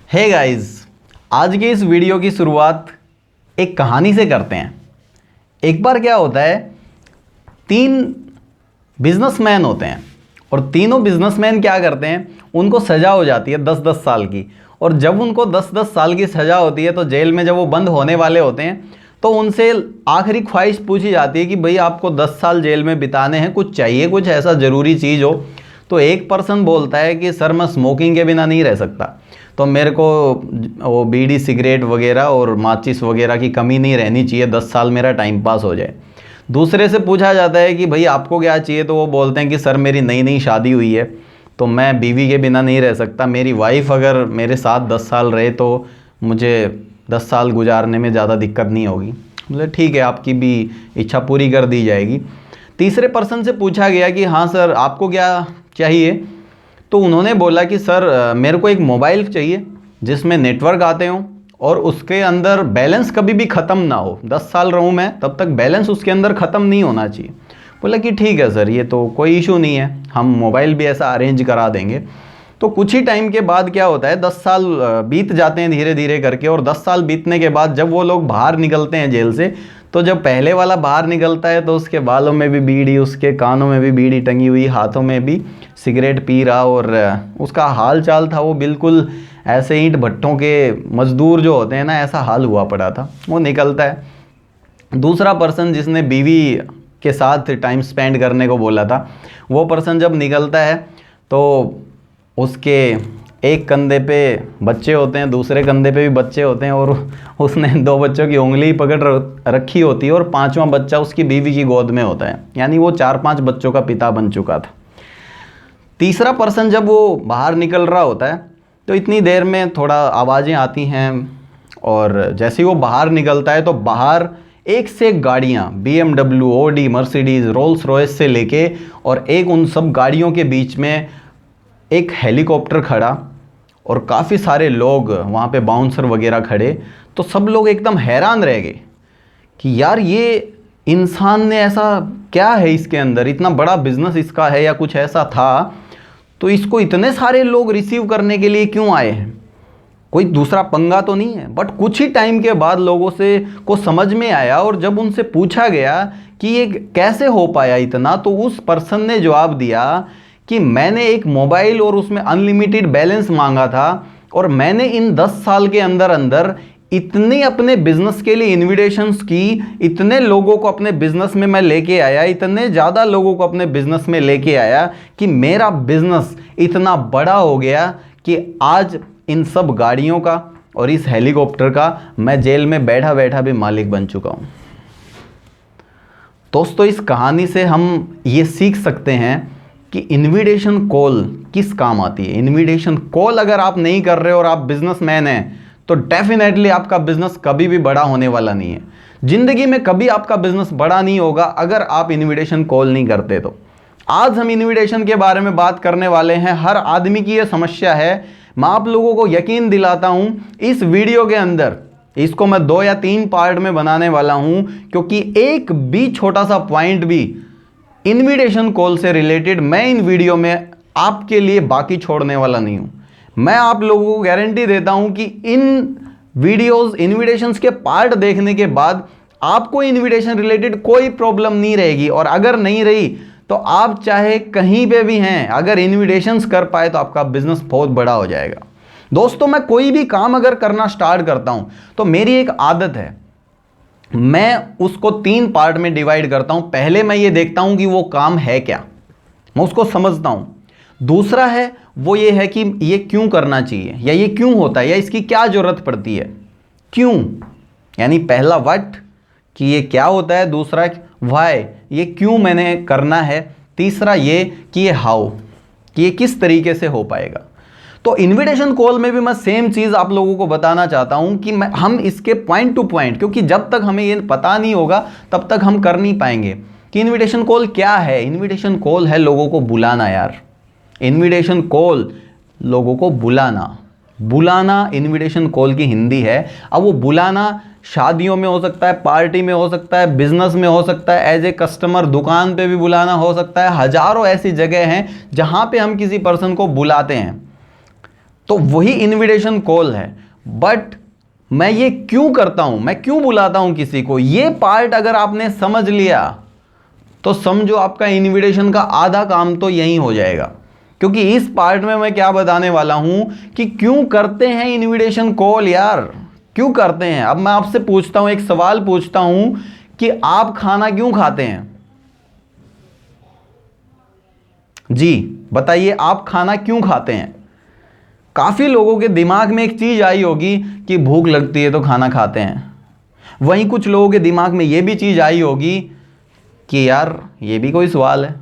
Hey guys, आज के इस वीडियो की शुरुआत एक कहानी से करते हैं। एक बार क्या होता है, 3 बिजनेसमैन होते हैं और तीनों बिजनेसमैन क्या करते हैं, उनको सज़ा हो जाती है 10-10 साल की। और जब उनको 10-10 साल की सज़ा होती है तो जेल में जब वो बंद होने वाले होते हैं तो उनसे आखिरी ख्वाहिश पूछी जाती है कि भाई आपको 10 साल जेल में बिताने हैं, कुछ चाहिए, कुछ ऐसा ज़रूरी चीज़ हो। तो एक पर्सन बोलता है कि सर मैं स्मोकिंग के बिना नहीं रह सकता, तो मेरे को वो बीड़ी सिगरेट वगैरह और माचिस वगैरह की कमी नहीं रहनी चाहिए, 10 साल मेरा टाइम पास हो जाए। दूसरे से पूछा जाता है कि भाई आपको क्या चाहिए, तो वो बोलते हैं कि सर मेरी नई नई शादी हुई है तो मैं बीवी के बिना नहीं रह सकता, मेरी वाइफ अगर मेरे साथ 10 साल रहे तो मुझे 10 साल गुजारने में ज़्यादा दिक्कत नहीं होगी। बोले ठीक है, आपकी भी इच्छा पूरी कर दी जाएगी। तीसरे पर्सन से पूछा गया कि हाँ सर आपको क्या चाहिए, तो उन्होंने बोला कि सर मेरे को एक मोबाइल चाहिए जिसमें नेटवर्क आते हों और उसके अंदर बैलेंस कभी भी ख़त्म ना हो, 10 साल रहूँ मैं तब तक बैलेंस उसके अंदर ख़त्म नहीं होना चाहिए। बोला कि ठीक है सर, ये तो कोई इशू नहीं है, हम मोबाइल भी ऐसा अरेंज करा देंगे। तो कुछ ही टाइम के बाद क्या होता है, 10 साल बीत जाते हैं धीरे धीरे करके, और 10 साल बीतने के बाद जब वो लोग बाहर निकलते हैं जेल से, तो जब पहले वाला बाहर निकलता है तो उसके बालों में भी बीड़ी, उसके कानों में भी बीड़ी टंगी हुई, हाथों में भी सिगरेट पी रहा, और उसका हाल चाल था वो बिल्कुल ऐसे ईंट भट्टों के मजदूर जो होते हैं ना, ऐसा हाल हुआ पड़ा था। वो निकलता है। दूसरा पर्सन जिसने बीवी के साथ टाइम स्पेंड करने को बोला था, वो पर्सन जब निकलता है तो उसके एक कंधे पे बच्चे होते हैं, दूसरे कंधे पे भी बच्चे होते हैं, और उसने 2 बच्चों की उंगली पकड़ रखी होती है और 5वां बच्चा उसकी बीवी की गोद में होता है, यानी वो 4-5 बच्चों का पिता बन चुका था। तीसरा पर्सन जब वो बाहर निकल रहा होता है तो इतनी देर में थोड़ा आवाज़ें आती हैं, और जैसे ही वो बाहर निकलता है तो बाहर एक से एक गाड़ियाँ, BMW, OD, Mercedes, Rolls Royce से लेके, और एक उन सब गाड़ियों के बीच में एक हेलीकॉप्टर खड़ा और काफ़ी सारे लोग वहाँ पे बाउंसर वगैरह खड़े। तो सब लोग एकदम हैरान रह गए कि यार ये इंसान ने ऐसा क्या है इसके अंदर, इतना बड़ा बिजनेस इसका है या कुछ ऐसा था, तो इसको इतने सारे लोग रिसीव करने के लिए क्यों आए हैं, कोई दूसरा पंगा तो नहीं है। बट कुछ ही टाइम के बाद लोगों से को समझ में आया, और जब उनसे पूछा गया कि ये कैसे हो पाया इतना, तो उस पर्सन ने जवाब दिया कि मैंने एक मोबाइल और उसमें अनलिमिटेड बैलेंस मांगा था, और मैंने इन 10 साल के अंदर अंदर इतने अपने बिजनेस के लिए इन्विटेशंस की, इतने लोगों को अपने बिजनेस में मैं लेके आया, इतने ज़्यादा लोगों को अपने बिजनेस में लेके आया कि मेरा बिजनेस इतना बड़ा हो गया कि आज इन सब गाड़ियों का और इस हेलीकॉप्टर का मैं जेल में बैठा बैठा भी मालिक बन चुका हूँ। दोस्तों, इस कहानी से हम ये सीख सकते हैं कि इनविटेशन कॉल किस काम आती है। इनविटेशन कॉल अगर आप नहीं कर रहे हो और आप बिजनेसमैन हैं तो डेफिनेटली आपका बिजनेस कभी भी बड़ा होने वाला नहीं है। जिंदगी में कभी आपका बिजनेस बड़ा नहीं होगा अगर आप इनविटेशन कॉल नहीं करते। तो आज हम इनविटेशन के बारे में बात करने वाले हैं। हर आदमी की यह समस्या है। मैं आप लोगों को यकीन दिलाता हूं, इस वीडियो के अंदर इसको मैं 2 या 3 पार्ट में बनाने वाला हूं, क्योंकि एक भी छोटा सा पॉइंट भी इनविटेशन कॉल से रिलेटेड मैं इन वीडियो में आपके लिए बाकी छोड़ने वाला नहीं हूं। मैं आप लोगों को गारंटी देता हूं कि इन वीडियोस, इनविटेशंस के पार्ट देखने के बाद आपको इनविटेशन रिलेटेड कोई प्रॉब्लम नहीं रहेगी, और अगर नहीं रही तो आप चाहे कहीं पे भी हैं, अगर इनविटेशंस कर पाए तो आपका बिजनेस बहुत बड़ा हो जाएगा। दोस्तों, मैं कोई भी काम अगर करना स्टार्ट करता हूं तो मेरी एक आदत है, मैं उसको 3 पार्ट में डिवाइड करता हूं। पहले मैं ये देखता हूं कि वो काम है क्या, मैं उसको समझता हूं। दूसरा है वो ये है कि ये क्यों करना चाहिए, या ये क्यों होता है, या इसकी क्या जरूरत पड़ती है, क्यों, यानी पहला व्हाट कि ये क्या होता है, दूसरा व्हाई ये क्यों मैंने करना है, तीसरा ये कि ये हाउ कि ये किस तरीके से हो पाएगा। तो इनविटेशन कॉल में भी मैं सेम चीज़ आप लोगों को बताना चाहता हूं कि हम इसके पॉइंट टू पॉइंट, क्योंकि जब तक हमें ये पता नहीं होगा तब तक हम कर नहीं पाएंगे कि इनविटेशन कॉल क्या है। इनविटेशन कॉल है लोगों को बुलाना यार। इनविटेशन कॉल लोगों को बुलाना इनविटेशन कॉल की हिंदी है। अब वो बुलाना शादियों में हो सकता है, पार्टी में हो सकता है, बिजनेस में हो सकता है, एज ए कस्टमर दुकान पे भी बुलाना हो सकता है। हजारों ऐसी जगह हैं जहां पे हम किसी पर्सन को बुलाते हैं। तो वही इनविटेशन कॉल है। बट मैं ये क्यों करता हूं, मैं क्यों बुलाता हूं किसी को, ये पार्ट अगर आपने समझ लिया तो समझो आपका इनविटेशन का आधा काम तो यहीं हो जाएगा। क्योंकि इस पार्ट में मैं क्या बताने वाला हूं कि क्यों करते हैं इनविटेशन कॉल यार, क्यों करते हैं। अब मैं आपसे पूछता हूं, एक सवाल पूछता हूं कि आप खाना क्यों खाते हैं? जी बताइए, आप खाना क्यों खाते हैं? काफी लोगों के दिमाग में एक चीज आई होगी कि भूख लगती है तो खाना खाते हैं। वहीं कुछ लोगों के दिमाग में यह भी चीज आई होगी कि यार ये भी कोई सवाल है।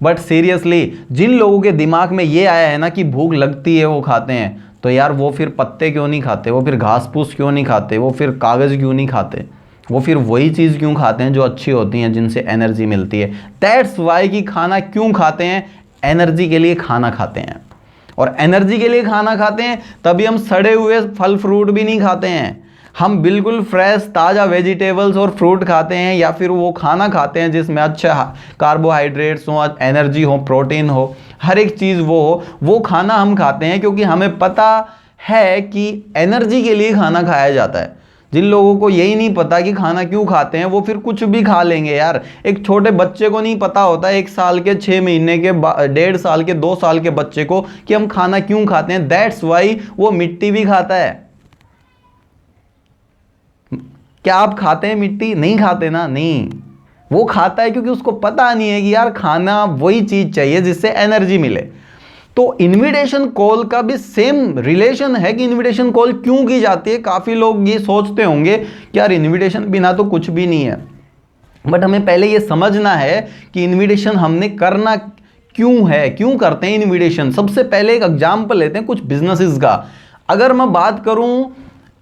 बट सीरियसली जिन लोगों के दिमाग में ये आया है ना कि भूख लगती है वो खाते हैं, तो यार वो फिर पत्ते क्यों नहीं खाते, वो फिर घास फूस क्यों नहीं खाते, वो फिर कागज़ क्यों नहीं खाते, वो फिर वही चीज़ क्यों खाते हैं जो अच्छी होती हैं, जिनसे एनर्जी मिलती है। दैट्स वाई कि खाना क्यों खाते हैं? एनर्जी के लिए खाना खाते हैं। और एनर्जी के लिए खाना खाते हैं तभी हम सड़े हुए फल फ्रूट भी नहीं खाते हैं। हम बिल्कुल फ्रेश ताज़ा वेजिटेबल्स और फ्रूट खाते हैं, या फिर वो खाना खाते हैं जिसमें अच्छा कार्बोहाइड्रेट्स हो, एनर्जी हो, प्रोटीन हो, हर एक चीज़ वो हो। वो खाना हम खाते हैं क्योंकि हमें पता है कि एनर्जी के लिए खाना खाया जाता है। जिन लोगों को यही नहीं पता कि खाना क्यों खाते हैं, वो फिर कुछ भी खा लेंगे यार। एक छोटे बच्चे को नहीं पता होता, 1 साल के, 6 महीने के, 1.5 साल के, 2 साल के बच्चे को कि हम खाना क्यों खाते हैं। दैट्स वाई वो मिट्टी भी खाता है। क्या आप खाते हैं मिट्टी? नहीं खाते ना। नहीं, वो खाता है क्योंकि उसको पता नहीं है कि यार खाना वही चीज चाहिए जिससे एनर्जी मिले। तो इनविटेशन कॉल का भी सेम रिलेशन है कि इनविटेशन कॉल क्यों की जाती है। काफी लोग ये सोचते होंगे कि यार इनविटेशन बिना तो कुछ भी नहीं है। बट हमें पहले ये समझना है कि इनविटेशन हमने करना क्यों है, क्यों करते हैं इनविटेशन। सबसे पहले एक एग्जाम्पल लेते हैं कुछ बिजनेसेस का। अगर मैं बात करूं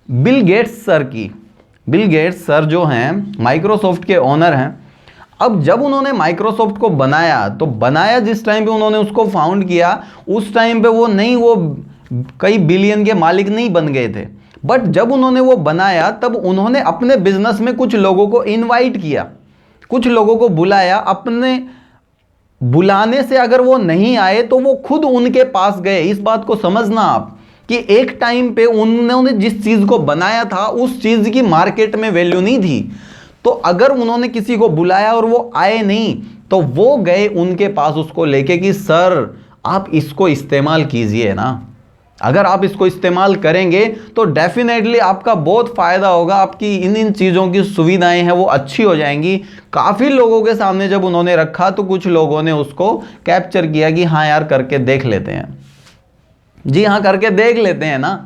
बिल गेट्स सर की, बिल गेट्स सर जो हैं माइक्रोसॉफ्ट के ओनर हैं। अब जब उन्होंने माइक्रोसॉफ्ट को बनाया, तो बनाया जिस टाइम पे उन्होंने उसको फाउंड किया, उस टाइम पे वो कई बिलियन के मालिक नहीं बन गए थे। बट जब उन्होंने वो बनाया, तब उन्होंने अपने बिजनेस में कुछ लोगों को इनवाइट किया, कुछ लोगों को बुलाया। अपने बुलाने से अगर वो नहीं आए तो वो खुद उनके पास गए। इस बात को समझना आप कि एक टाइम पे उन्होंने जिस चीज को बनाया था उस चीज की मार्केट में वैल्यू नहीं थी। तो अगर उन्होंने किसी को बुलाया और वो आए नहीं, तो वो गए उनके पास उसको लेके कि सर आप इसको इस्तेमाल कीजिए ना, अगर आप इसको इस्तेमाल करेंगे तो डेफिनेटली आपका बहुत फायदा होगा, आपकी इन चीज़ों की सुविधाएं हैं वो अच्छी हो जाएंगी। काफ़ी लोगों के सामने जब उन्होंने रखा तो कुछ लोगों ने उसको कैप्चर किया कि हाँ यार करके देख लेते हैं। जी हाँ, करके देख लेते हैं ना।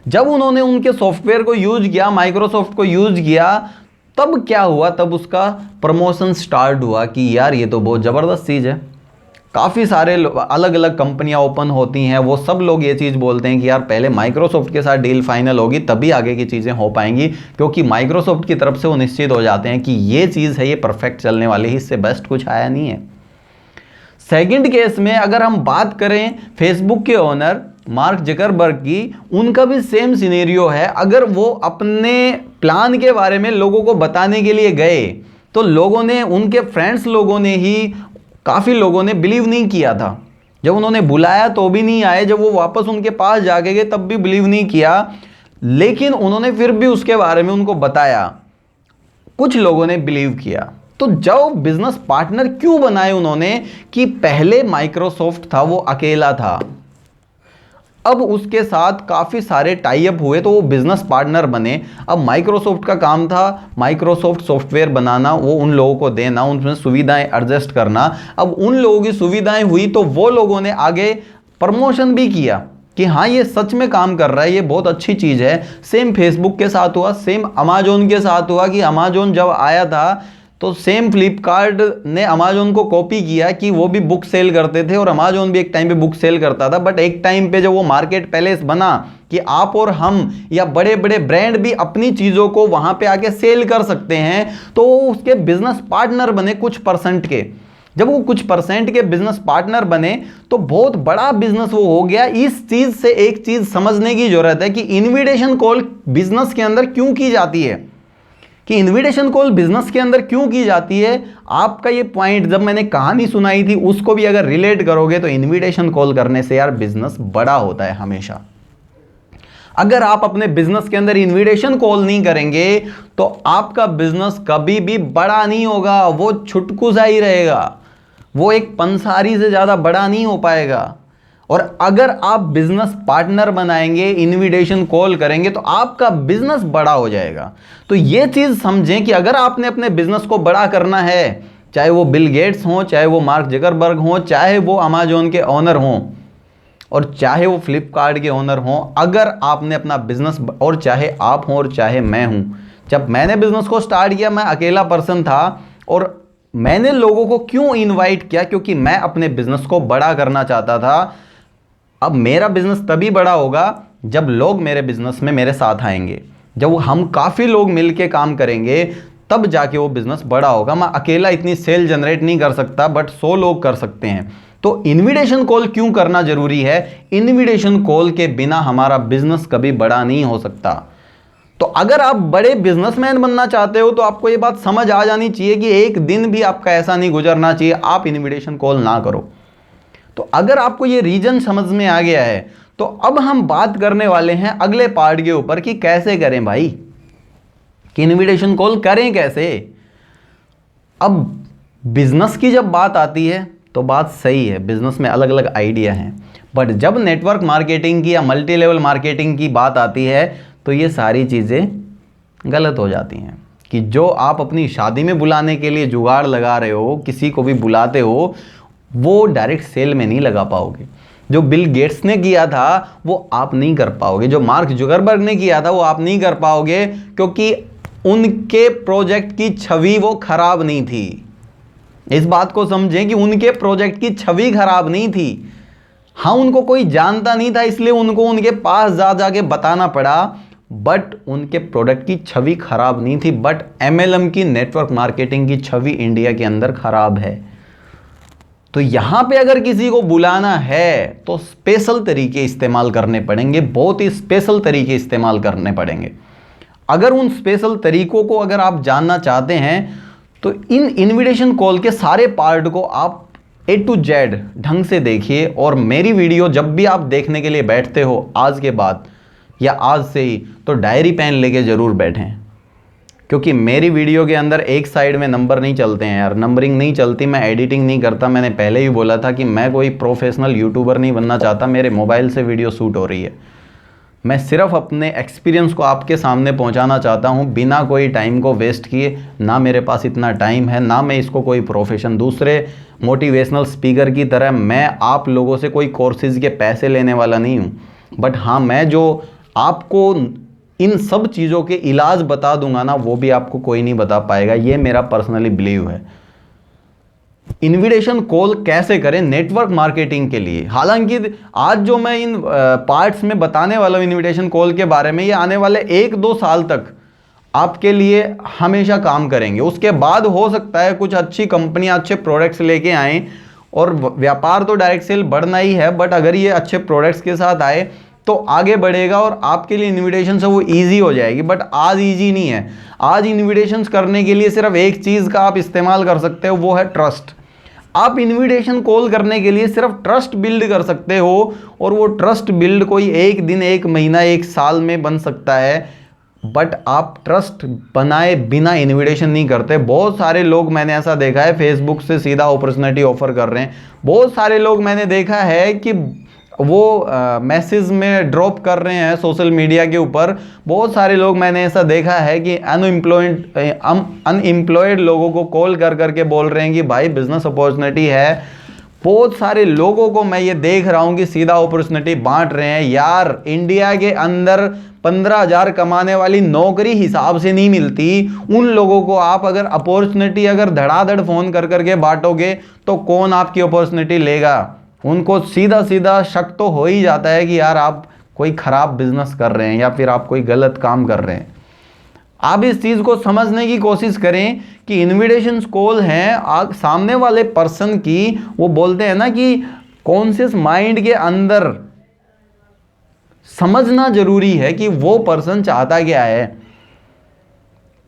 जब उन्होंने उनके सॉफ्टवेयर को यूज किया, माइक्रोसॉफ्ट को यूज किया, तब क्या हुआ, तब उसका प्रमोशन स्टार्ट हुआ कि यार ये तो बहुत ज़बरदस्त चीज़ है। काफ़ी सारे अलग अलग कंपनियां ओपन होती हैं, वो सब लोग ये चीज़ बोलते हैं कि यार पहले माइक्रोसॉफ्ट के साथ डील फाइनल होगी तभी आगे की चीज़ें हो पाएंगी, क्योंकि माइक्रोसॉफ्ट की तरफ से वो निश्चित हो जाते हैं कि ये चीज़ है, ये परफेक्ट चलने वाली है, इससे बेस्ट कुछ आया नहीं है। सेकंड केस में अगर हम बात करें फेसबुक के ओनर मार्क जकरबर्ग की, उनका भी सेम सिनेरियो है। अगर वो अपने प्लान के बारे में लोगों को बताने के लिए गए तो लोगों ने, उनके फ्रेंड्स लोगों ने ही, काफ़ी लोगों ने बिलीव नहीं किया था। जब उन्होंने बुलाया तो भी नहीं आए, जब वो वापस उनके पास जाके गए तब भी बिलीव नहीं किया, लेकिन उन्होंने फिर भी उसके बारे में उनको बताया, कुछ लोगों ने बिलीव किया। तो जो बिजनेस पार्टनर क्यों बनाए उन्होंने कि पहले माइक्रोसॉफ्ट था वो अकेला था, अब उसके साथ काफ़ी सारे टाई अप हुए तो वो बिजनेस पार्टनर बने। अब माइक्रोसॉफ्ट का काम था माइक्रोसॉफ्ट सॉफ्टवेयर बनाना, वो उन लोगों को देना, उनमें सुविधाएं एडजस्ट करना। अब उन लोगों की सुविधाएं हुई तो वो लोगों ने आगे प्रमोशन भी किया कि हाँ ये सच में काम कर रहा है, ये बहुत अच्छी चीज़ है। सेम फेसबुक के साथ हुआ, सेम अमेजोन के साथ हुआ कि अमेजोन जब आया था तो सेम फ्लिपकार्ट ने अमेजोन को कॉपी किया कि वो भी बुक सेल करते थे और अमेजोन भी एक टाइम पे बुक सेल करता था। बट एक टाइम पे जब वो मार्केट प्लेस बना कि आप और हम या बड़े बड़े ब्रांड भी अपनी चीज़ों को वहाँ पे आके सेल कर सकते हैं, तो उसके बिजनेस पार्टनर बने कुछ परसेंट के। जब वो कुछ परसेंट के बिजनेस पार्टनर बने तो बहुत बड़ा बिजनेस वो हो गया। इस चीज़ से एक चीज़ समझने की जरूरत है कि इन्विटेशन कॉल बिजनेस के अंदर क्यों की जाती है, कि इनविटेशन कॉल बिजनेस के अंदर क्यों की जाती है। आपका ये पॉइंट जब मैंने कहानी सुनाई थी उसको भी अगर रिलेट करोगे तो इनविटेशन कॉल करने से यार बिजनेस बड़ा होता है हमेशा। अगर आप अपने बिजनेस के अंदर इनविटेशन कॉल नहीं करेंगे तो आपका बिजनेस कभी भी बड़ा नहीं होगा, वो छुटकू सा ही रहेगा, वो एक पंसारी से ज्यादा बड़ा नहीं हो पाएगा। और अगर आप बिजनेस पार्टनर बनाएंगे, इनविटेशन कॉल करेंगे, तो आपका बिजनेस बड़ा हो जाएगा। तो ये चीज समझें कि अगर आपने अपने बिजनेस को बड़ा करना है, चाहे वो बिल गेट्स हों, चाहे वो मार्क जकरबर्ग हों, चाहे वो अमेजोन के ओनर हों, और चाहे वो फ्लिपकार्ट के ओनर हों, अगर आपने अपना बिजनेस, और चाहे आप हों और चाहे मैं हूं, जब मैंने बिजनेस को स्टार्ट किया मैं अकेला पर्सन था, और मैंने लोगों को क्यों इनवाइट किया, क्योंकि मैं अपने बिजनेस को बड़ा करना चाहता था। अब मेरा बिजनेस तभी बड़ा होगा जब लोग मेरे बिजनेस में मेरे साथ आएंगे, जब हम काफ़ी लोग मिलके काम करेंगे, तब जाके वो बिजनेस बड़ा होगा। मैं अकेला इतनी सेल जनरेट नहीं कर सकता, बट 100 लोग कर सकते हैं। तो इनविटेशन कॉल क्यों करना जरूरी है? इनविटेशन कॉल के बिना हमारा बिजनेस कभी बड़ा नहीं हो सकता। तो अगर आप बड़े बिजनेसमैन बनना चाहते हो तो आपको ये बात समझ आ जानी चाहिए कि एक दिन भी आपका ऐसा नहीं गुजरना चाहिए आप इनविटेशन कॉल ना करो। तो अगर आपको ये रीजन समझ में आ गया है, तो अब हम बात करने वाले हैं अगले पार्ट के ऊपर कि कैसे करें भाई, कि इनविटेशन कॉल करें कैसे। अब बिजनेस की जब बात आती है तो बात सही है, बिजनेस में अलग अलग आइडिया हैं, बट जब नेटवर्क मार्केटिंग की या मल्टी लेवल मार्केटिंग की बात आती है तो ये सारी चीज़ें गलत हो जाती हैं। कि जो आप अपनी शादी में बुलाने के लिए जुगाड़ लगा रहे हो, किसी को भी बुलाते हो, वो डायरेक्ट सेल में नहीं लगा पाओगे। जो बिल गेट्स ने किया था वो आप नहीं कर पाओगे, जो मार्क जुकरबर्ग ने किया था वो आप नहीं कर पाओगे, क्योंकि उनके प्रोजेक्ट की छवि वो खराब नहीं थी। इस बात को समझें कि उनके प्रोजेक्ट की छवि खराब नहीं थी। हाँ, उनको कोई जानता नहीं था इसलिए उनको उनके पास जाके बताना पड़ा, बट उनके प्रोडक्ट की छवि खराब नहीं थी। बट एमएलएम की, नेटवर्क मार्केटिंग की छवि इंडिया के अंदर खराब है। तो यहां पे अगर किसी को बुलाना है तो स्पेशल तरीके इस्तेमाल करने पड़ेंगे, बहुत ही स्पेशल तरीके इस्तेमाल करने पड़ेंगे। अगर उन स्पेशल तरीकों को अगर आप जानना चाहते हैं तो इन इनविटेशन कॉल के सारे पार्ट को आप A to Z ढंग से देखिए, और मेरी वीडियो जब भी आप देखने के लिए बैठते हो आज के बाद या आज से ही, तो डायरी पेन लेके ज़रूर बैठें, क्योंकि मेरी वीडियो के अंदर एक साइड में नंबर नहीं चलते हैं यार, नंबरिंग नहीं चलती, मैं एडिटिंग नहीं करता। मैंने पहले ही बोला था कि मैं कोई प्रोफेशनल यूट्यूबर नहीं बनना चाहता, मेरे मोबाइल से वीडियो शूट हो रही है। मैं सिर्फ अपने एक्सपीरियंस को आपके सामने पहुंचाना चाहता हूं बिना कोई टाइम को वेस्ट किए। ना मेरे पास इतना टाइम है, ना मैं इसको कोई प्रोफेशन, दूसरे मोटिवेशनल स्पीकर की तरह मैं आप लोगों से कोई कोर्सेज़ के पैसे लेने वाला नहीं हूं। बट हाँ, मैं जो आपको इन सब चीज़ों के इलाज बता दूंगा ना, वो भी आपको कोई नहीं बता पाएगा, ये मेरा पर्सनली बिलीव है। इनविटेशन कॉल कैसे करें नेटवर्क मार्केटिंग के लिए, हालांकि आज जो मैं इन पार्ट्स में बताने वाला हूं इनविटेशन कॉल के बारे में, ये आने वाले 1-2 साल तक आपके लिए हमेशा काम करेंगे। उसके बाद हो सकता है कुछ अच्छी कंपनियां अच्छे प्रोडक्ट्स लेके आएं, और व्यापार तो डायरेक्ट सेल बढ़ना ही है, बट अगर ये अच्छे प्रोडक्ट्स के साथ आए तो आगे बढ़ेगा और आपके लिए इनविटेशन से वो इजी हो जाएगी। बट आज इजी नहीं है। आज इनविटेशंस करने के लिए सिर्फ एक चीज़ का आप इस्तेमाल कर सकते हो, वो है ट्रस्ट। आप इनविटेशन कॉल करने के लिए सिर्फ ट्रस्ट बिल्ड कर सकते हो, और वो ट्रस्ट बिल्ड कोई एक दिन, एक महीना, एक साल में बन सकता है, बट आप ट्रस्ट बनाए बिना इनविटेशन नहीं करते। बहुत सारे लोग मैंने ऐसा देखा है फेसबुक से सीधा अपॉर्चुनिटी ऑफर कर रहे हैं। बहुत सारे लोग मैंने देखा है कि वो मैसेज में ड्रॉप कर रहे हैं सोशल मीडिया के ऊपर। बहुत सारे लोग मैंने ऐसा देखा है कि अनएम्प्लॉयड लोगों को कॉल कर करके बोल रहे हैं कि भाई बिजनेस अपॉर्चुनिटी है। बहुत सारे लोगों को मैं ये देख रहा हूँ कि सीधा अपॉर्चुनिटी बांट रहे हैं। यार, इंडिया के अंदर 15,000 कमाने वाली नौकरी हिसाब से नहीं मिलती। उन लोगों को आप अगर अपॉर्चुनिटी अगर धड़ाधड़ फ़ोन कर करके बांटोगे तो कौन आपकी अपॉर्चुनिटी लेगा? उनको सीधा सीधा शक तो हो ही जाता है कि यार आप कोई ख़राब बिजनेस कर रहे हैं या फिर आप कोई गलत काम कर रहे हैं। आप इस चीज़ को समझने की कोशिश करें कि इनविटेशन कॉल हैं सामने वाले पर्सन की, वो बोलते हैं ना कि कॉन्शियस माइंड के अंदर समझना जरूरी है कि वो पर्सन चाहता क्या है।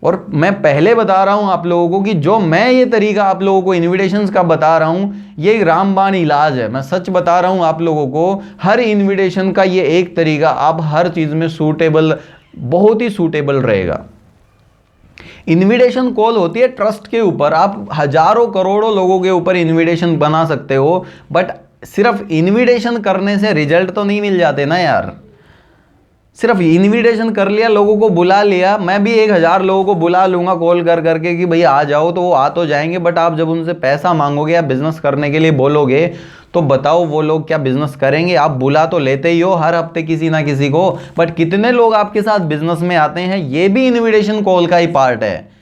और मैं पहले बता रहा हूं आप लोगों को कि जो मैं ये तरीका आप लोगों को इन्विटेशंस का बता रहा हूं, ये रामबाण इलाज है। मैं सच बता रहा हूं आप लोगों को, हर इन्विटेशन का ये एक तरीका आप हर चीज में सूटेबल, बहुत ही सूटेबल रहेगा। इन्विटेशन कॉल होती है ट्रस्ट के ऊपर, आप हजारों करोड़ों लोगों के ऊपर इन्विटेशन बना सकते हो, बट सिर्फ इन्विटेशन करने से रिजल्ट तो नहीं मिल जाते ना यार। सिर्फ इनविटेशन कर लिया, लोगों को बुला लिया, मैं भी 1000 लोगों को बुला लूंगा कॉल कर करके कि भैया आ जाओ, तो वो आ तो जाएंगे, बट आप जब उनसे पैसा मांगोगे या बिजनेस करने के लिए बोलोगे तो बताओ वो लोग क्या बिजनेस करेंगे? आप बुला तो लेते ही हो हर हफ्ते किसी ना किसी को, बट कितने लोग आपके साथ बिजनेस में आते हैं? ये भी इनविटेशन कॉल का ही पार्ट है।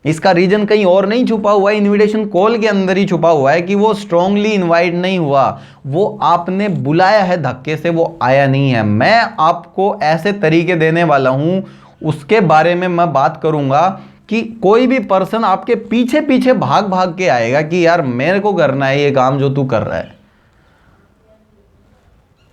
इसका रीजन कहीं और नहीं छुपा हुआ है, इनविटेशन कॉल के अंदर ही छुपा हुआ है कि वो स्ट्रांगली इनवाइट नहीं हुआ, वो आपने बुलाया है धक्के से, वो आया नहीं है। मैं आपको ऐसे तरीके देने वाला हूं, उसके बारे में मैं बात करूंगा कि कोई भी पर्सन आपके पीछे पीछे भाग भाग के आएगा कि यार मेरे को करना है ये काम जो तू कर रहा है।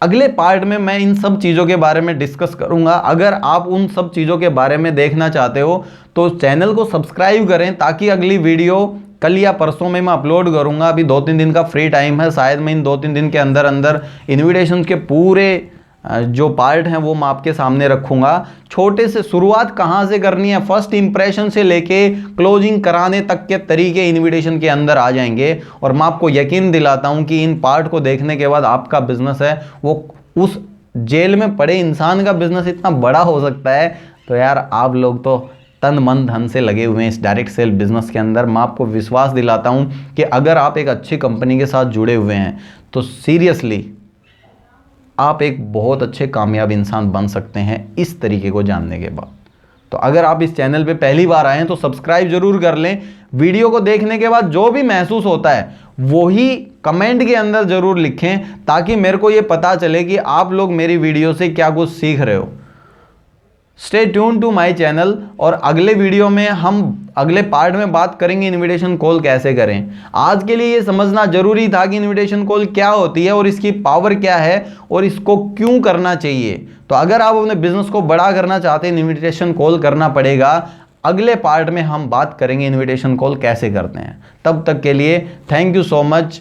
अगले पार्ट में मैं इन सब चीज़ों के बारे में डिस्कस करूंगा। अगर आप उन सब चीज़ों के बारे में देखना चाहते हो तो चैनल को सब्सक्राइब करें, ताकि अगली वीडियो कल या परसों में मैं अपलोड करूंगा। अभी 2-3 दिन का फ्री टाइम है, शायद मैं इन 2-3 दिन के अंदर अंदर इन्विटेशन के पूरे जो पार्ट हैं वो मैं आपके सामने रखूंगा। छोटे से शुरुआत कहाँ से करनी है, फर्स्ट इंप्रेशन से लेके क्लोजिंग कराने तक के तरीके इन्विटेशन के अंदर आ जाएंगे। और मैं आपको यकीन दिलाता हूं कि इन पार्ट को देखने के बाद आपका बिजनेस है वो उस जेल में पड़े इंसान का बिजनेस इतना बड़ा हो सकता है। तो यार आप लोग तो तन मन धन से लगे हुए हैं इस डायरेक्ट सेल बिजनेस के अंदर। मैं आपको विश्वास दिलाता हूं कि अगर आप एक अच्छी कंपनी के साथ जुड़े हुए हैं तो सीरियसली आप एक बहुत अच्छे कामयाब इंसान बन सकते हैं इस तरीके को जानने के बाद। तो अगर आप इस चैनल पे पहली बार आए हैं तो सब्सक्राइब जरूर कर लें। वीडियो को देखने के बाद जो भी महसूस होता है वो ही कमेंट के अंदर जरूर लिखें, ताकि मेरे को ये पता चले कि आप लोग मेरी वीडियो से क्या कुछ सीख रहे हो। Stay tune to my channel, और अगले वीडियो में हम अगले पार्ट में बात करेंगे इनविटेशन कॉल कैसे करें। आज के लिए ये समझना जरूरी था कि इनविटेशन कॉल क्या होती है और इसकी पावर क्या है और इसको क्यों करना चाहिए। तो अगर आप अपने बिजनेस को बड़ा करना चाहते हैं इनविटेशन कॉल करना पड़ेगा। अगले पार्ट में हम बात करेंगे इनविटेशन कॉल कैसे करते हैं। तब तक के लिए थैंक यू सो मच।